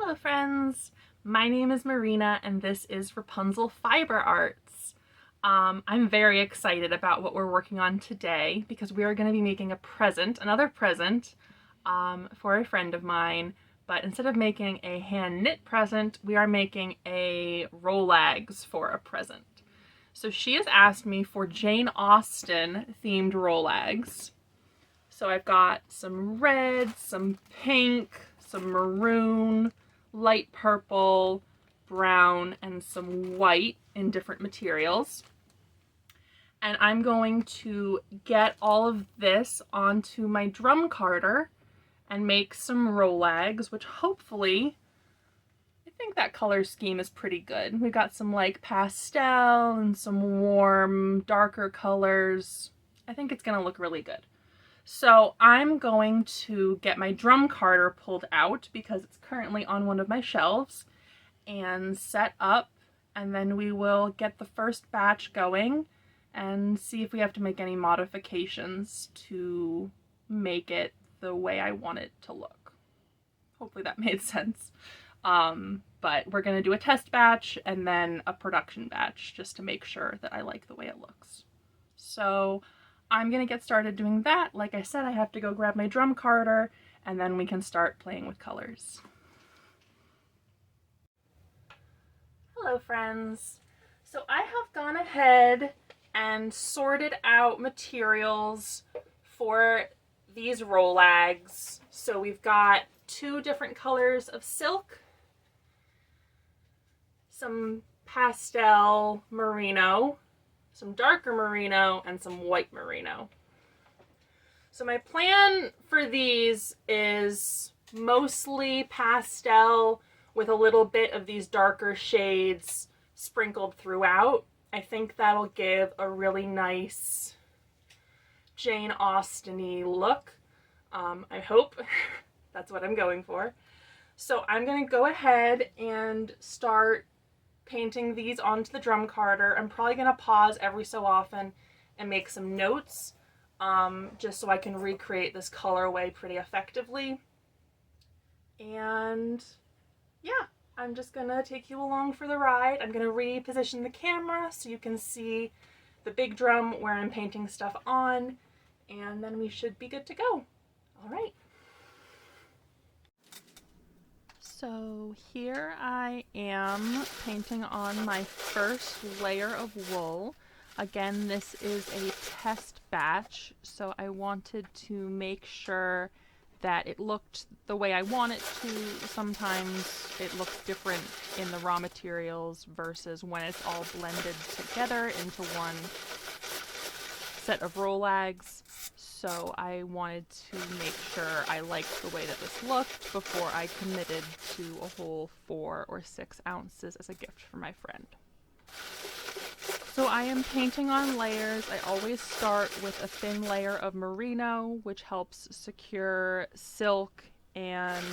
Hello friends, my name is Marina and this is Rapunzel Fiber Arts. I'm very excited about what we're working on today because we are going to be making a present, another present for a friend of mine, but instead of making a hand knit present, we are making a Rolags for a present. So she has asked me for Jane Austen themed Rolags. So I've got some red, some pink, some maroon, light purple, brown, and some white in different materials. And I'm going to get all of this onto my drum carder and make some Rolags, which hopefully, I think that color scheme is pretty good. We've got some like pastel and some warm, darker colors. I think it's gonna look really good. So I'm going to get my drum carder pulled out because it's currently on one of my shelves and set up, and then we will get the first batch going and see if we have to make any modifications to make it the way I want it to look. Hopefully that made sense. But we're gonna do a test batch and then a production batch just to make sure that I like the way it looks. So I'm gonna get started doing that. Like I said, I have to go grab my drum carder and then we can start playing with colors. Hello friends. So I have gone ahead and sorted out materials for these Rolags. So we've got 2 different colors of silk, some pastel merino, some darker merino, and some white merino. So my plan for these is mostly pastel with a little bit of these darker shades sprinkled throughout. I think that'll give a really nice Jane Austen-y look. I hope. That's what I'm going for. So I'm going to go ahead and start painting these onto the drum carder. I'm probably going to pause every so often and make some notes just so I can recreate this colorway pretty effectively. And yeah, I'm just going to take you along for the ride. I'm going to reposition the camera so you can see the big drum where I'm painting stuff on, and then we should be good to go. All right. So here I am painting on my first layer of wool. Again, this is a test batch, so I wanted to make sure that it looked the way I want it to. Sometimes it looks different in the raw materials versus when it's all blended together into one set of Rolags. So I wanted to make sure I liked the way that this looked before I committed to a whole 4 or 6 ounces as a gift for my friend. So I am painting on layers. I always start with a thin layer of merino, which helps secure silk and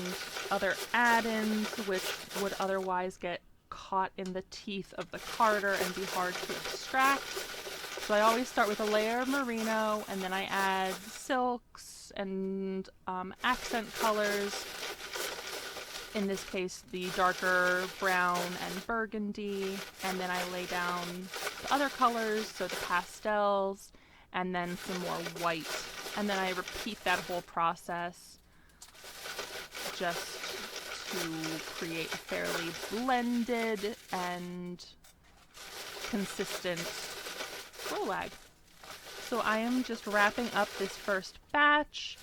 other add-ins which would otherwise get caught in the teeth of the carder and be hard to extract. So I always start with a layer of merino, and then I add silks and accent colors. In this case, the darker brown and burgundy, and then I lay down the other colors, so the pastels, and then some more white. And then I repeat that whole process just to create a fairly blended and consistent Rolag. So I am just wrapping up this first batch,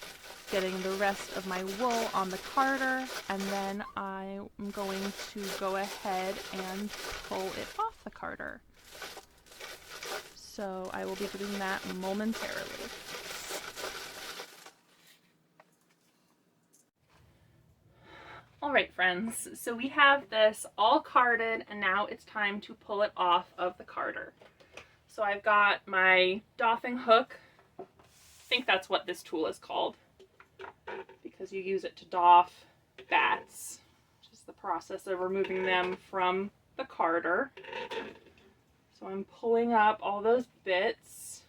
getting the rest of my wool on the carder, and then I'm going to go ahead and pull it off the carder. So I will be doing that momentarily. Alright friends, so we have this all carded and now it's time to pull it off of the carder. So I've got my doffing hook. I think that's what this tool is called, because you use it to doff bats, which is the process of removing them from the carder. So I'm pulling up all those bits.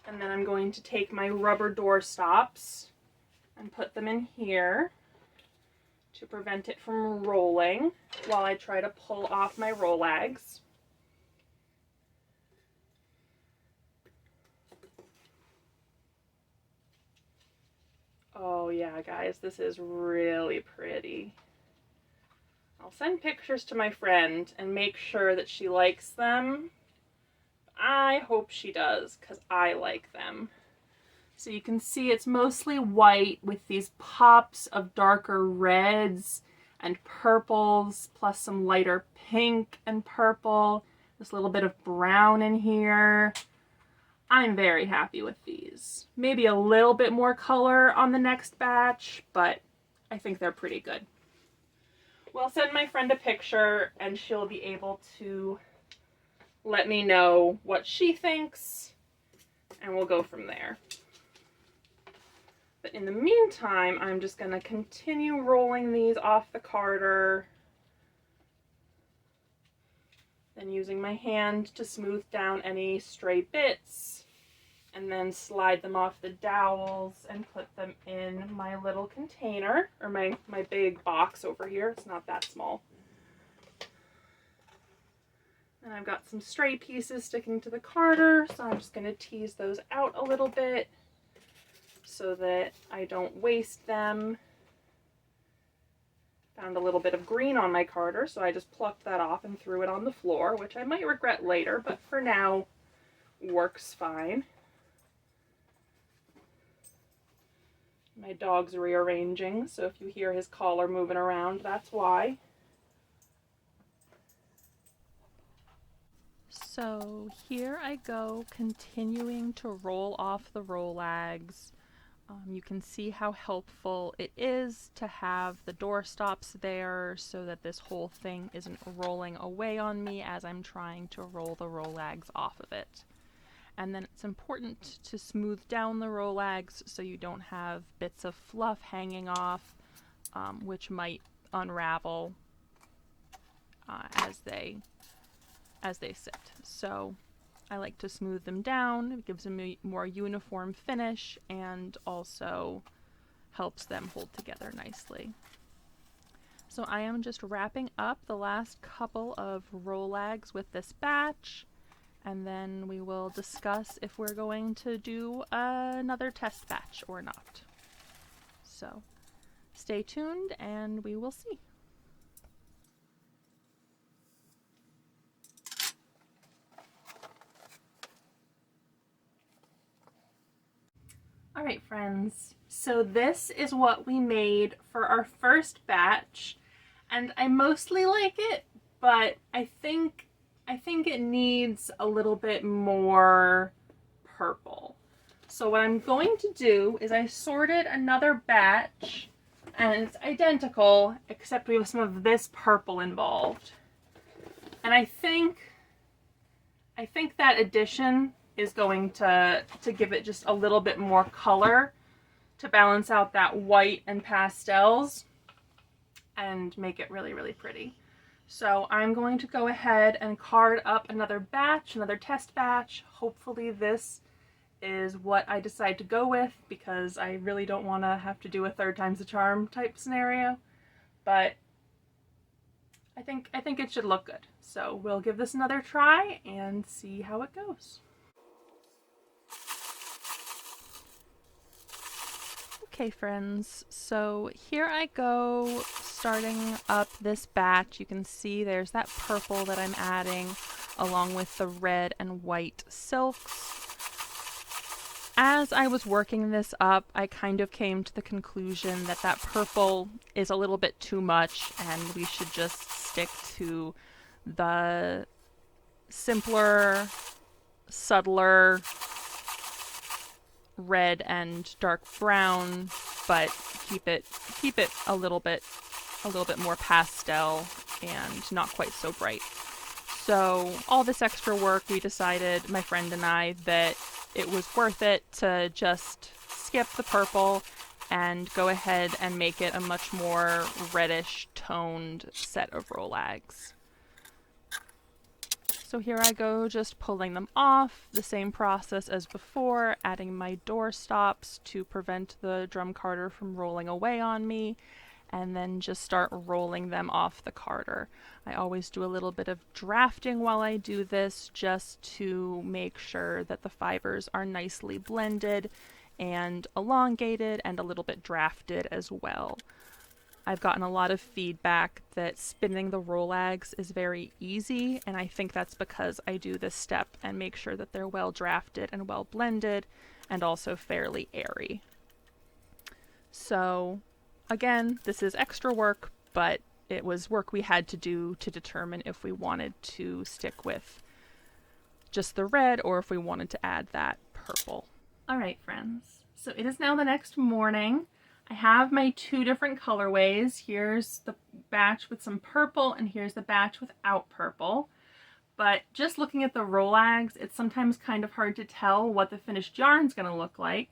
And then I'm going to take my rubber door stops and put them in here to prevent it from rolling while I try to pull off my Rolags. Oh yeah, guys, this is really pretty. I'll send pictures to my friend and make sure that she likes them. I hope she does, because I like them. So you can see it's mostly white with these pops of darker reds and purples, plus some lighter pink and purple. There's a little bit of brown in here. I'm very happy with these. Maybe a little bit more color on the next batch, but I think they're pretty good. We'll send my friend a picture and she'll be able to let me know what she thinks and we'll go from there. But in the meantime, I'm just going to continue rolling these off the carder, then using my hand to smooth down any stray bits, and then slide them off the dowels and put them in my little container, or my big box over here. It's not that small. And I've got some stray pieces sticking to the carder, so I'm just going to tease those out a little bit so that I don't waste them. Found a little bit of green on my carder, so I just plucked that off and threw it on the floor, which I might regret later, but for now works fine. My dog's rearranging, so if you hear his collar moving around, that's why. So here I go, continuing to roll off the Rolags. You can see how helpful it is to have the door stops there so that this whole thing isn't rolling away on me as I'm trying to roll the Rolags off of it. And then it's important to smooth down the Rolags so you don't have bits of fluff hanging off, which might unravel as they sit. So I like to smooth them down. It gives them a more uniform finish and also helps them hold together nicely. So I am just wrapping up the last couple of Rolags with this batch, and then we will discuss if we're going to do another test batch or not. So stay tuned and we will see. Alright friends, so this is what we made for our first batch, and I mostly like it, but I think it needs a little bit more purple. So what I'm going to do is I sorted another batch, and it's identical, except we have some of this purple involved. And I think that addition is going to give it just a little bit more color to balance out that white and pastels and make it really, really pretty. So I'm going to go ahead and card up another batch, another test batch. Hopefully this is what I decide to go with, because I really don't want to have to do a third time's the charm type scenario. But I think it should look good. So we'll give this another try and see how it goes. Okay friends, so here I go starting up this batch. You can see there's that purple that I'm adding along with the red and white silks. As I was working this up, I kind of came to the conclusion that that purple is a little bit too much and we should just stick to the simpler, subtler red and dark brown, but keep it a little bit more pastel and not quite so bright. So all this extra work, we decided, my friend and I, that it was worth it to just skip the purple and go ahead and make it a much more reddish toned set of Rolags. So here I go, just pulling them off, the same process as before, adding my door stops to prevent the drum carder from rolling away on me, and then just start rolling them off the carder. I always do a little bit of drafting while I do this, just to make sure that the fibers are nicely blended and elongated and a little bit drafted as well. I've gotten a lot of feedback that spinning the Rolags is very easy, and I think that's because I do this step and make sure that they're well drafted and well blended and also fairly airy. So again, this is extra work, but it was work we had to do to determine if we wanted to stick with just the red or if we wanted to add that purple. All right, friends. So it is now the next morning. I have my two different colorways. Here's the batch with some purple and here's the batch without purple. But just looking at the Rolags, it's sometimes kind of hard to tell what the finished yarn's going to look like.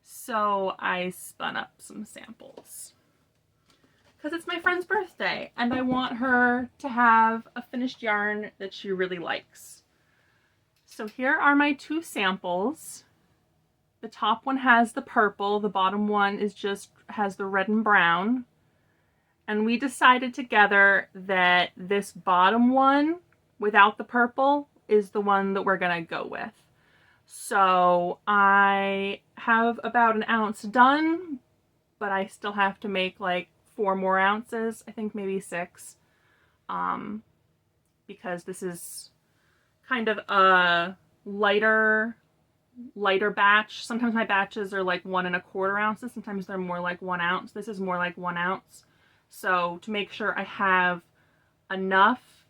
So I spun up some samples. Because it's my friend's birthday and I want her to have a finished yarn that she really likes. So here are my two samples. The top one has the purple, the bottom one has the red and brown. And we decided together that this bottom one without the purple is the one that we're gonna go with. So I have about an ounce done, but I still have to make like 4 more ounces, I think maybe 6, because this is kind of a lighter batch. Sometimes my batches are like 1 1/4 ounces. Sometimes they're more like 1 ounce. This is more like 1 ounce. So to make sure I have enough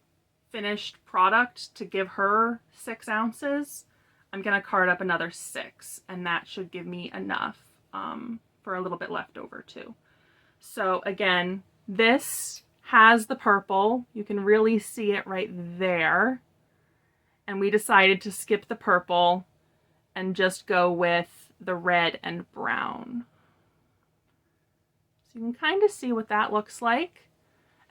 finished product to give her 6 ounces, I'm going to card up another 6, and that should give me enough for a little bit left over too. So again, this has the purple. You can really see it right there. And we decided to skip the purple and just go with the red and brown. So you can kind of see what that looks like.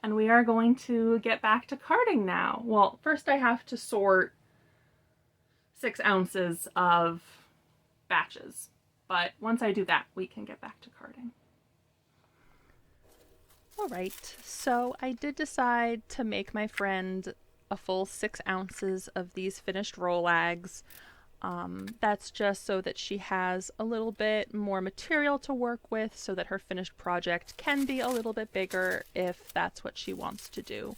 And we are going to get back to carding now. Well, first I have to sort 6 ounces of batches. But once I do that, we can get back to carding. All right, so I did decide to make my friend a full 6 ounces of these finished Rolags. That's just so that she has a little bit more material to work with so that her finished project can be a little bit bigger if that's what she wants to do.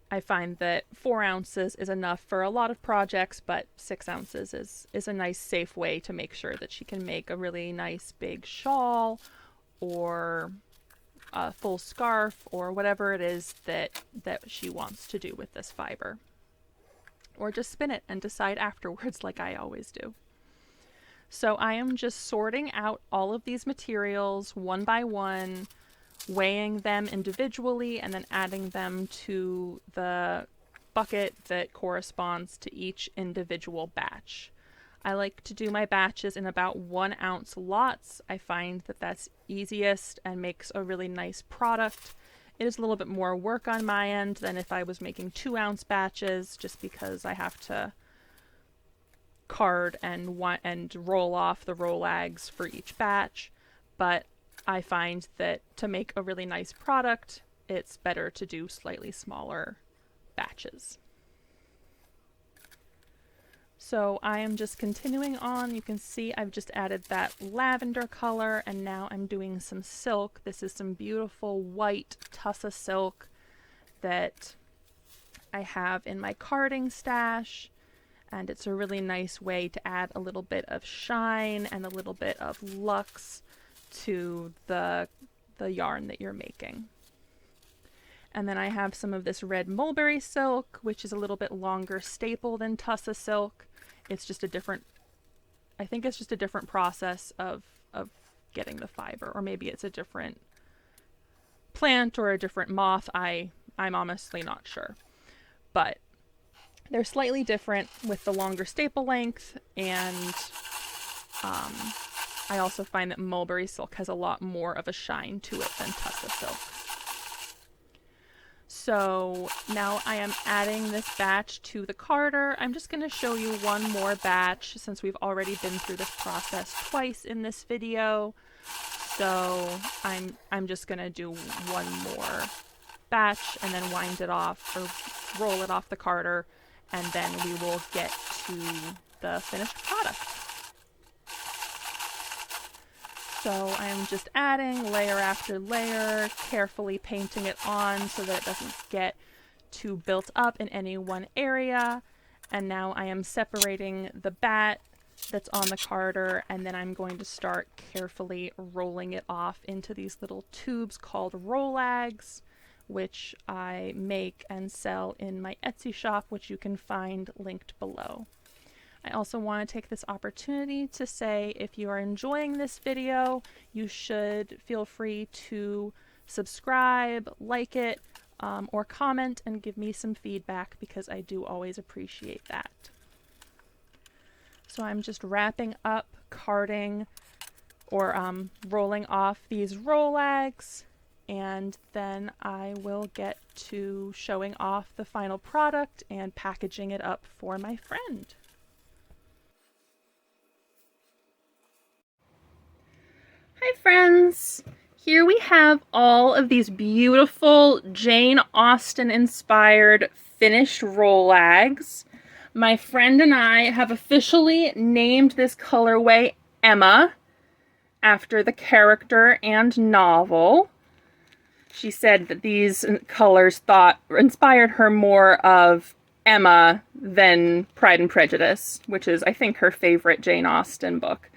I find that 4 ounces is enough for a lot of projects, but 6 ounces is a nice safe way to make sure that she can make a really nice big shawl or a full scarf or whatever it is that she wants to do with this fiber. Or just spin it and decide afterwards like I always do. So I am just sorting out all of these materials one by one, weighing them individually, and then adding them to the bucket that corresponds to each individual batch. I like to do my batches in about 1 ounce lots. I find that that's easiest and makes a really nice product. It is a little bit more work on my end than if I was making 2 ounce batches, just because I have to card and roll off the Rolags for each batch. But I find that to make a really nice product, it's better to do slightly smaller batches. So I am just continuing on. You can see I've just added that lavender color, and now I'm doing some silk. This is some beautiful white tussa silk that I have in my carding stash, and it's a really nice way to add a little bit of shine and a little bit of luxe to the yarn that you're making. And then I have some of this red mulberry silk, which is a little bit longer staple than tussa silk. It's just a different, I think it's just a different process of getting the fiber, or maybe it's a different plant or a different moth. I'm honestly not sure. But they're slightly different with the longer staple length, and I also find that mulberry silk has a lot more of a shine to it than tussa silk. So now I am adding this batch to the carder. I'm just going to show you one more batch since we've already been through this process twice in this video. So I'm just going to do one more batch and then wind it off or roll it off the carder, and then we will get to the finished product. So I'm just adding layer after layer, carefully painting it on so that it doesn't get too built up in any one area. And now I am separating the bat that's on the carder, and then I'm going to start carefully rolling it off into these little tubes called Rolags, which I make and sell in my Etsy shop, which you can find linked below. I also want to take this opportunity to say if you are enjoying this video, you should feel free to subscribe, like it, or comment and give me some feedback, because I do always appreciate that. So I'm just wrapping up, carding, or rolling off these Rolags, and then I will get to showing off the final product and packaging it up for my friend. Hi friends! Here we have all of these beautiful Jane Austen inspired finished Rolags. My friend and I have officially named this colorway Emma, after the character and novel. She said that these colors inspired her more of Emma than Pride and Prejudice, which is, I think, her favorite Jane Austen book.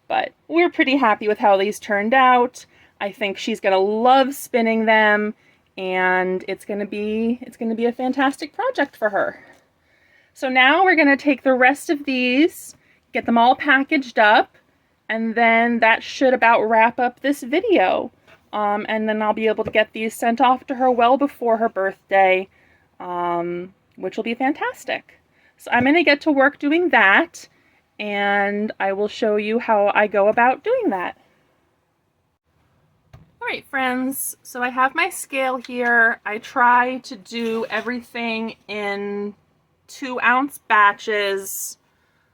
But we're pretty happy with how these turned out. I think she's gonna love spinning them, and it's gonna be a fantastic project for her. So now we're gonna take the rest of these, get them all packaged up, and then that should about wrap up this video. And then I'll be able to get these sent off to her well before her birthday, which will be fantastic. So I'm gonna get to work doing that, and I will show you how I go about doing that. Alright friends, so I have my scale here. I try to do everything in 2-ounce batches.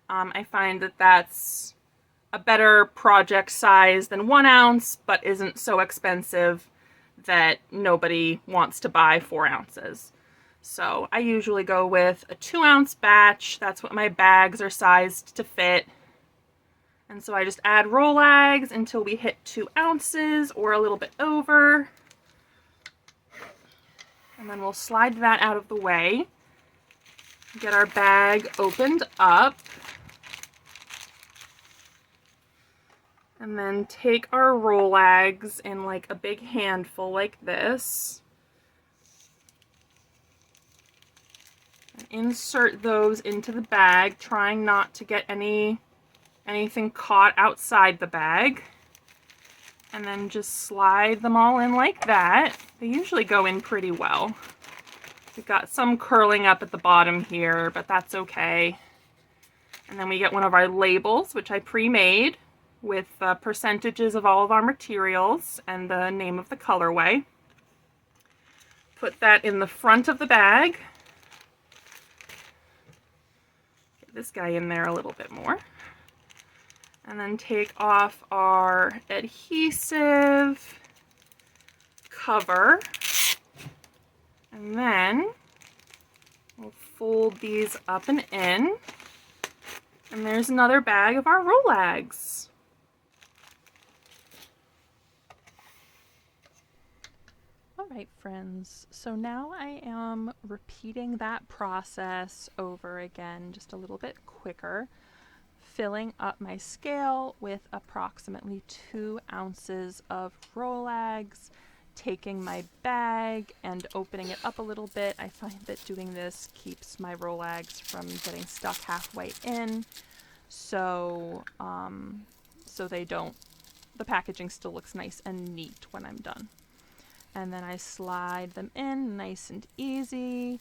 I find that that's a better project size than 1 ounce, but isn't so expensive that nobody wants to buy 4 ounces. So I usually go with a 2-ounce batch. That's what my bags are sized to fit. And so I just add Rolags until we hit 2 ounces or a little bit over. And then we'll slide that out of the way. Get our bag opened up. And then take our Rolags in like a big handful like this. And insert those into the bag, trying not to get anything caught outside the bag. And then just slide them all in like that. They usually go in pretty well. We've got some curling up at the bottom here, but that's okay. And then we get one of our labels, which I pre-made, with percentages of all of our materials and the name of the colorway. Put that in the front of the bag. Get this guy in there a little bit more. And then take off our adhesive cover. And then we'll fold these up and in. And there's another bag of our Rolags. Alright friends, so now I am repeating that process over again, just a little bit quicker, filling up my scale with approximately 2 ounces of Rolags, taking my bag and opening it up a little bit. I find that doing this keeps my Rolags from getting stuck halfway in, so the packaging still looks nice and neat when I'm done. And then I slide them in nice and easy,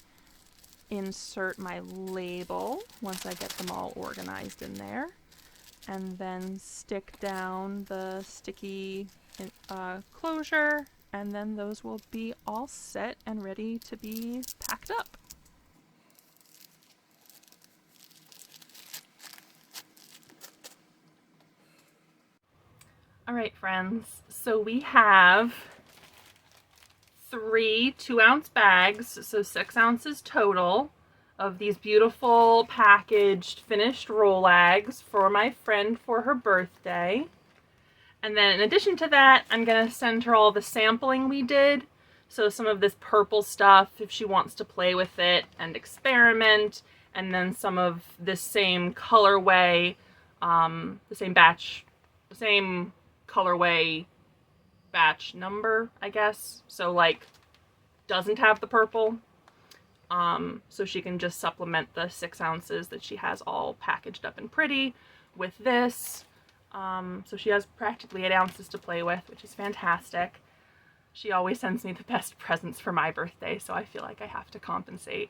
insert my label once I get them all organized in there, and then stick down the sticky closure and then those will be all set and ready to be packed up. All right, friends, so we have 3 2-ounce bags, so 6 ounces total, of these beautiful packaged finished Rolags for my friend for her birthday. And then in addition to that, I'm gonna send her all the sampling we did. So some of this purple stuff if she wants to play with it and experiment, and then some of this same colorway, the same batch, the same colorway batch number, I guess. So like doesn't have the purple. So she can just supplement the 6 ounces that she has all packaged up and pretty with this. So she has practically 8 ounces to play with, which is fantastic. She always sends me the best presents for my birthday, so I feel like I have to compensate.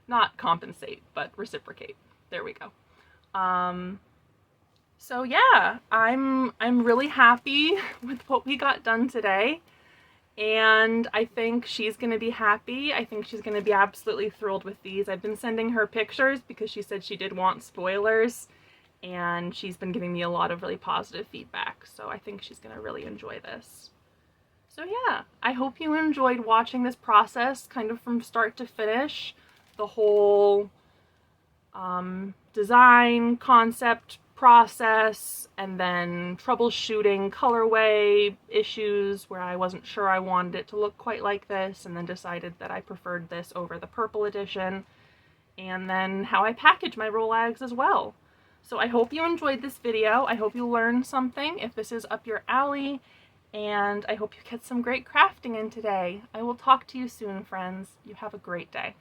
Not compensate, but reciprocate. There we go. So yeah, I'm really happy with what we got done today. And I think she's going to be happy. I think she's going to be absolutely thrilled with these. I've been sending her pictures because she said she did want spoilers, and she's been giving me a lot of really positive feedback. So I think she's going to really enjoy this. So yeah, I hope you enjoyed watching this process kind of from start to finish. The whole design, concept, process, and then troubleshooting colorway issues where I wasn't sure I wanted it to look quite like this, and then decided that I preferred this over the purple edition, and then how I package my Rolags as well. So I hope you enjoyed this video. I hope you learned something if this is up your alley, and I hope you get some great crafting in today. I will talk to you soon, friends. You have a great day.